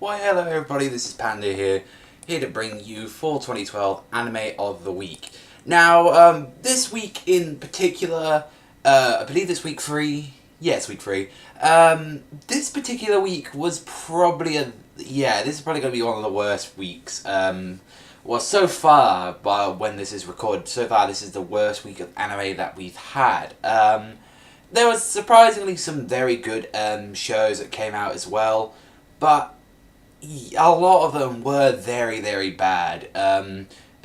Why hello everybody, this is Panda here to bring you for 2012 Anime of the Week. Now, this week in particular, I believe it's week 3, yes, week 3, this particular week was probably this is probably going to be one of the worst weeks. Well, so far, by when this is recorded, so far this is the worst week of anime that we've had. There was surprisingly some very good shows that came out as well, but a lot of them were very, very bad,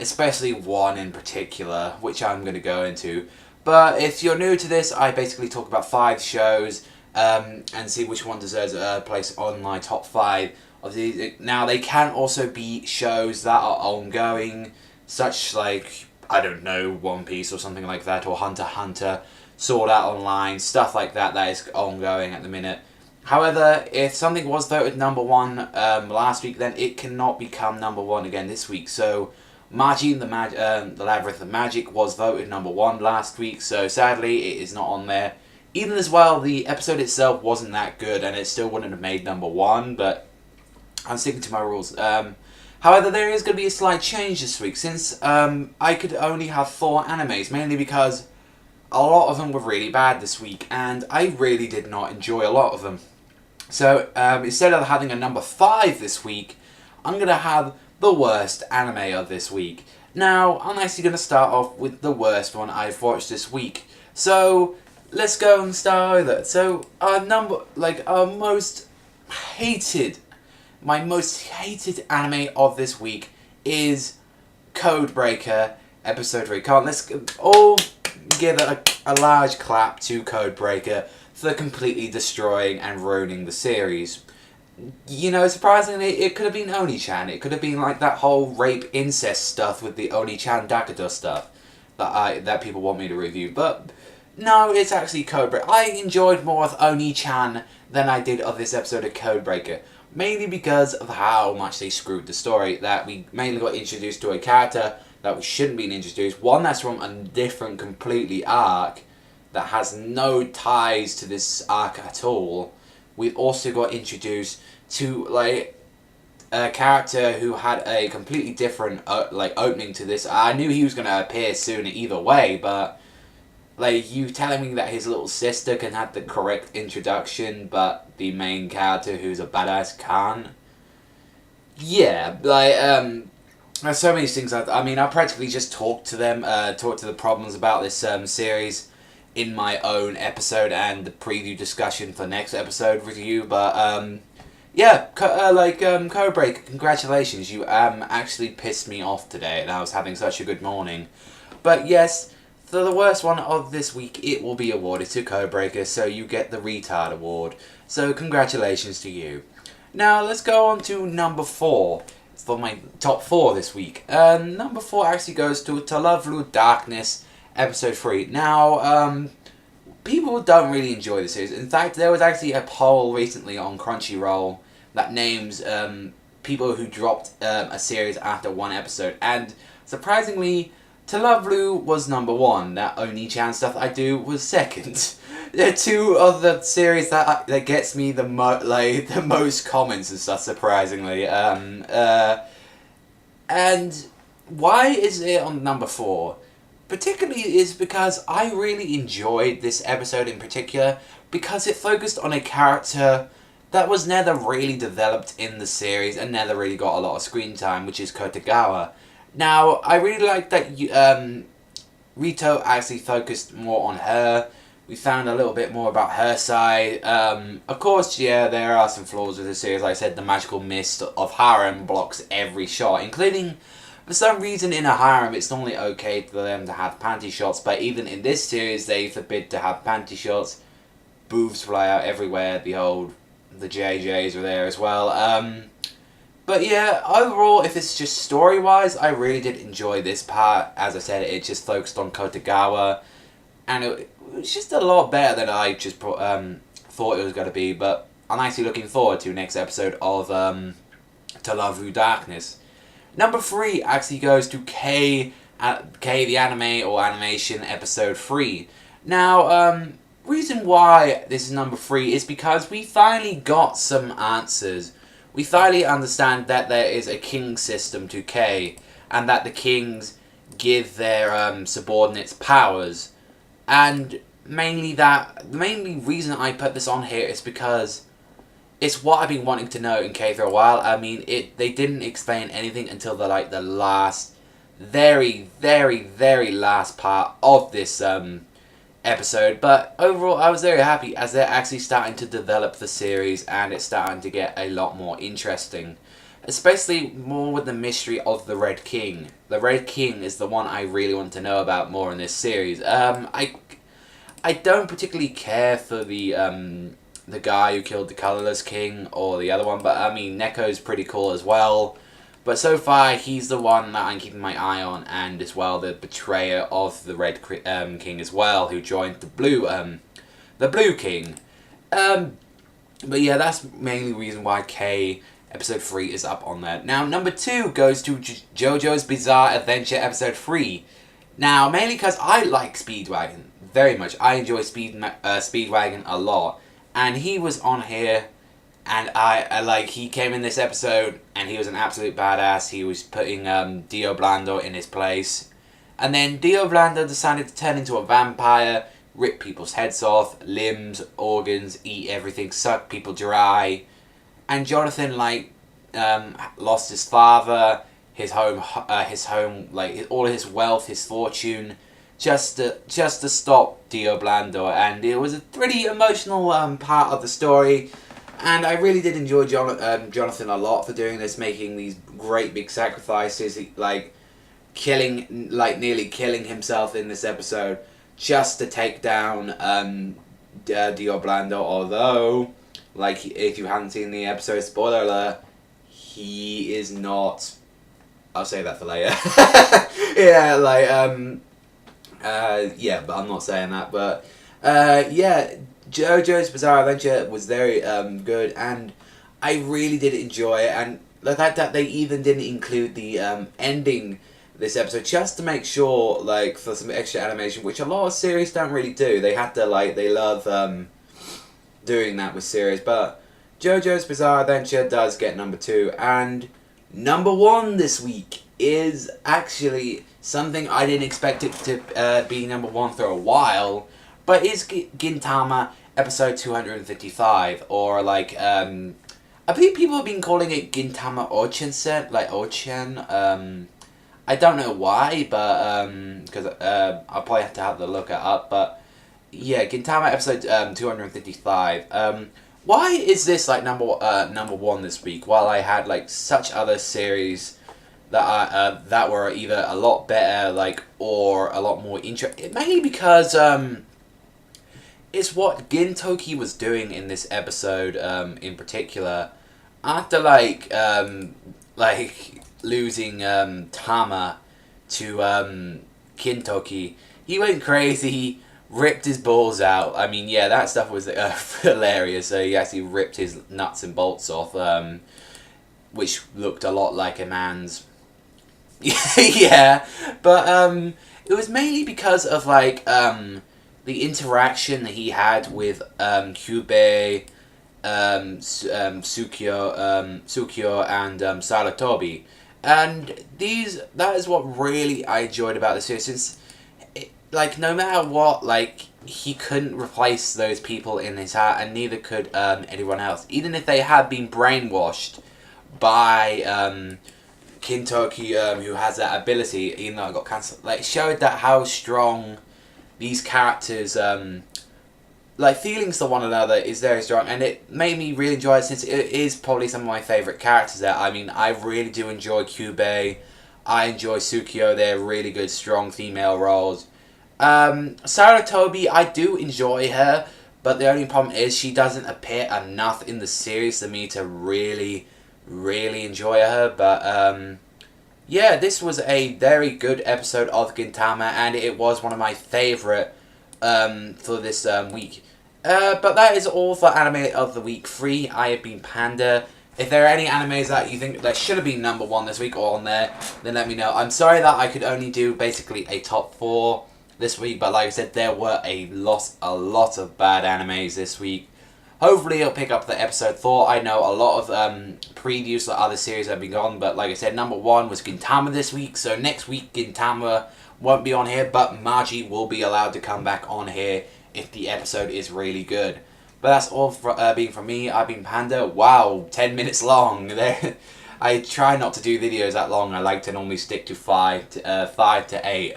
especially one in particular, which I'm going to go into. But if you're new to this, I basically talk about 5 shows and see which one deserves a place on my top 5 of these. Now, they can also be shows that are ongoing, such like, I don't know, One Piece or something like that, or Hunter x Hunter, Sword Art Online, stuff like that that is ongoing at the minute. However, if something was voted number 1 last week, then it cannot become number 1 again this week. So, Magi and the Labyrinth of Magic was voted number 1 last week, so sadly it is not on there. Even as well, the episode itself wasn't that good, and it still wouldn't have made number 1, but I'm sticking to my rules. However, there is going to be a slight change this week, since I could only have 4 animes, mainly because a lot of them were really bad this week, and I really did not enjoy a lot of them. So, instead of having a number 5 this week, I'm going to have the worst anime of this week. Now, I'm actually going to start off with the worst one I've watched this week. So, let's go and start with it. So, my most hated anime of this week is Codebreaker Episode 3. Let's all give a large clap to Codebreaker for completely destroying and ruining the series. You know, surprisingly, it could have been Onii-chan. It could have been like that whole rape incest stuff with the Onii-chan Dakudo stuff that people want me to review. But no, it's actually Codebreaker. I enjoyed more of Onii-chan than I did of this episode of Codebreaker. Mainly because of how much they screwed the story. That we mainly got introduced to a character that we shouldn't be introduced. One that's from a different completely arc that has no ties to this arc at all. We also got introduced to like a character who had a completely different opening to this. I knew he was going to appear soon either way, but like you telling me that his little sister can have the correct introduction, but the main character who's a badass can't. Yeah, like there's so many things. I mean, I practically just talked to the problems about this series in my own episode and the preview discussion for next episode review. But Codebreaker, congratulations, you actually pissed me off today, and I was having such a good morning. But yes, for the worst one of this week, it will be awarded to Codebreaker, so you get the retard award. So congratulations to you. Now let's go on to number 4. It's for my top 4 this week. Number 4 actually goes to Love Through Darkness, Episode 3. Now, people don't really enjoy the series. In fact, there was actually a poll recently on Crunchyroll that names people who dropped a series after 1 episode. And surprisingly, To Love Blue was number 1. That Onii-chan stuff I do was second. There are 2 of the series that gets me the most comments and stuff, surprisingly. And why is it on number 4? Particularly is because I really enjoyed this episode in particular because it focused on a character that was never really developed in the series and never really got a lot of screen time, which is Kotogawa. Now, I really like that Rito actually focused more on her. We found a little bit more about her side. Of course, yeah, there are some flaws with the series. Like I said, the magical mist of harem blocks every shot, including, for some reason, in a harem, it's normally okay for them to have panty shots, but even in this series, they forbid to have panty shots. Boobs fly out everywhere. The JJs are there as well. But yeah, overall, if it's just story-wise, I really did enjoy this part. As I said, it just focused on Kotogawa, and it was just a lot better than I just thought it was going to be. But I'm actually looking forward to next episode of To Love Through Darkness. Number 3 actually goes to K the Anime or Animation Episode 3. Now, reason why this is number 3 is because we finally got some answers we thoroughly understand that there is a king system to K, and that the kings give their subordinates powers. And the main reason I put this on here is because it's what I've been wanting to know in K for a while. I mean, they didn't explain anything until the last, very, very, very last part of this episode. But overall, I was very happy as they're actually starting to develop the series and it's starting to get a lot more interesting. Especially more with the mystery of the Red King. The Red King is the one I really want to know about more in this series. I don't particularly care for the guy who killed the Colorless King or the other one, but I mean Neko's pretty cool as well. But so far he's the one that I'm keeping my eye on, and as well the betrayer of the Red King as well, who joined the Blue King. But yeah, that's mainly the reason why K Episode 3 is up on there. Now, number 2 goes to JoJo's Bizarre Adventure Episode 3. Now, mainly because I like Speedwagon very much. I enjoy Speedwagon a lot. And he was on here, and he came in this episode, and he was an absolute badass. He was putting Dio Blando in his place. And then Dio Blando decided to turn into a vampire, rip people's heads off, limbs, organs, eat everything, suck people dry. And Jonathan, lost his father, his home, all his wealth, his fortune, just to stop Dio Blando. And it was a pretty emotional part of the story. And I really did enjoy Jonathan a lot for doing this, making these great big sacrifices, nearly killing himself in this episode, just to take down Dio Blando, although, if you haven't seen the episode, spoiler alert, he is not... I'll save that for later. Yeah, but I'm not saying that, but, JoJo's Bizarre Adventure was very, good, and I really did enjoy it, and the fact that they even didn't include the, ending this episode, just to make sure, for some extra animation, which a lot of series don't really do. They have to, they love, doing that with series, but JoJo's Bizarre Adventure does get number 2, and number 1 this week is actually something I didn't expect it to be number 1 for a while, but it's Gintama episode 255, or I believe people have been calling it Gintama Ochensen, Ochen. I don't know why, but because I'll probably have to have to look it up, but yeah, Gintama episode 255. Why is this number 1 this week, while I had such other series that were either a lot better or a lot more interesting? Mainly because it's what Gintoki was doing in this episode in particular, after losing Tama to Gintoki. He went crazy, ripped his balls out. I mean, yeah, that stuff was hilarious. So he actually ripped his nuts and bolts off, which looked a lot like a man's. Yeah, but it was mainly because of the interaction he had with Kyubei, Tsukio, and Sarutobi. And that is what really I enjoyed about the series, since no matter what, he couldn't replace those people in his heart, and neither could anyone else. Even if they had been brainwashed by Kintoki, who has that ability, even though it got cancelled, it showed that how strong these characters, feelings to one another is very strong, and it made me really enjoy it, since it is probably some of my favourite characters there. I mean, I really do enjoy Kyubei, I enjoy Tsukio, they're really good, strong female roles. Sarutobi, I do enjoy her, but the only problem is she doesn't appear enough in the series for me to really, really enjoy her. But yeah, this was a very good episode of Gintama, and it was one of my favourite for this week. But that is all for Anime of the Week 3. I have been Panda. If there are any animes that you think that should have been number 1 this week or on there, then let me know. I'm sorry that I could only do basically a top 4 this week, but like I said, there were a lot of bad animes this week. hopefully it'll pick up the episode 4. I know a lot of previews for other series have been gone, but like I said, number 1 was Gintama this week, so next week Gintama won't be on here, but Margie will be allowed to come back on here if the episode is really good. But that's all for being from me. I've been Panda. Wow, 10 minutes long. I try not to do videos that long. I like to normally stick to 5 to 8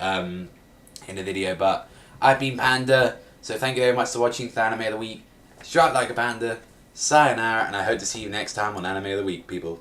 in a video, but I've been Panda. So thank you very much for watching the Anime of the Week. Strike like a panda. Sayonara, and I hope to see you next time on Anime of the Week, people.